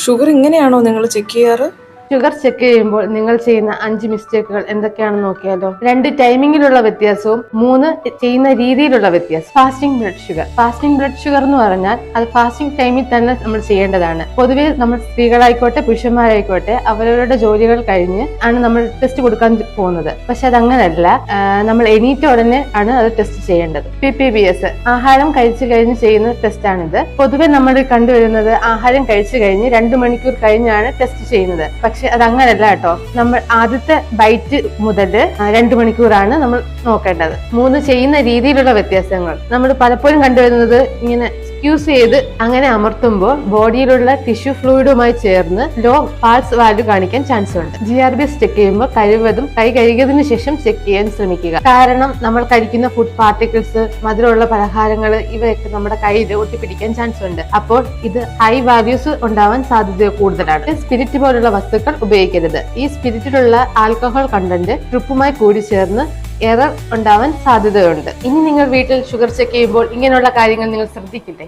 Sugar ഇങ്ങനെയാണോ നിങ്ങൾ check ചെയ്യാറ്? ഷുഗർ ചെക്ക് ചെയ്യുമ്പോൾ നിങ്ങൾ ചെയ്യുന്ന 5 മിസ്റ്റേക്കുകൾ എന്തൊക്കെയാണെന്ന് നോക്കിയാലോ. 2 ടൈമിങ്ങിലുള്ള വ്യത്യാസവും 3 ചെയ്യുന്ന രീതിയിലുള്ള വ്യത്യാസം. ഫാസ്റ്റിംഗ് ബ്ലഡ് ഷുഗർ എന്ന് പറഞ്ഞാൽ അത് ഫാസ്റ്റിംഗ് ടൈമിൽ തന്നെ നമ്മൾ ചെയ്യേണ്ടതാണ്. പൊതുവെ നമ്മൾ സ്ത്രീകളായിക്കോട്ടെ പുരുഷന്മാരായിക്കോട്ടെ അവരവരുടെ ജോലികൾ കഴിഞ്ഞ് ആണ് നമ്മൾ ടെസ്റ്റ് കൊടുക്കാൻ പോകുന്നത്. പക്ഷെ അത് അങ്ങനെയല്ല, നമ്മൾ എണീറ്റ ഉടനെ ആണ് അത് ടെസ്റ്റ് ചെയ്യേണ്ടത്. PPBS ആഹാരം കഴിച്ചു കഴിഞ്ഞ് ചെയ്യുന്ന ടെസ്റ്റ് ആണിത്. പൊതുവെ നമ്മൾ കണ്ടുവരുന്നത് ആഹാരം കഴിച്ചു കഴിഞ്ഞ് 2 മണിക്കൂർ കഴിഞ്ഞാണ് ടെസ്റ്റ് ചെയ്യുന്നത്. പക്ഷെ അത് അങ്ങനല്ല കേട്ടോ. നമ്മൾ ആദ്യത്തെ ബൈറ്റ് മുതൽ 2 മണിക്കൂറാണ് നമ്മൾ നോക്കേണ്ടത്. 3 ചെയ്യുന്ന രീതിയിലുള്ള വ്യത്യാസങ്ങൾ നമ്മൾ പലപ്പോഴും കണ്ടുവരുന്നത് ഇങ്ങനെ സ്ക്യൂസ് ചെയ്ത് അങ്ങനെ അമർത്തുമ്പോൾ ബോഡിയിലുള്ള ടിഷ്യൂ ഫ്ലൂയിഡുമായി ചേർന്ന് ലോ പാൾസ് വാല്യൂ കാണിക്കാൻ ചാൻസ് ഉണ്ട്. GRBS ചെക്ക് ചെയ്യുമ്പോൾ കഴിവതും കൈ കഴുകിയതിനു ശേഷം ചെക്ക് ചെയ്യാൻ ശ്രമിക്കുക. കാരണം നമ്മൾ കഴിക്കുന്ന ഫുഡ് പാർട്ടിക്കിൾസ്, മധുരമുള്ള പലഹാരങ്ങൾ ഇവയൊക്കെ നമ്മുടെ കയ്യിൽ ഒട്ടിപ്പിടിക്കാൻ ചാൻസ് ഉണ്ട്. അപ്പോൾ ഇത് ഹൈ വാല്യൂസ് ഉണ്ടാവാൻ സാധ്യത കൂടുതലാണ്. സ്പിരിറ്റ് പോലുള്ള വസ്തുക്കൾ ഉപയോഗിക്കരുത്. ഈ സ്പിരിറ്റിലുള്ള ആൽക്കഹോൾ കണ്ടന്റ് ട്രിപ്പുമായി കൂടി ചേർന്ന് എറർ ഉണ്ടാവാൻ സാധ്യതയുണ്ട്. ഇനി നിങ്ങൾ വീട്ടിൽ ഷുഗർ ചെക്ക് ചെയ്യുമ്പോൾ ഇങ്ങനെയുള്ള കാര്യങ്ങൾ നിങ്ങൾ ശ്രദ്ധിക്കില്ലേ?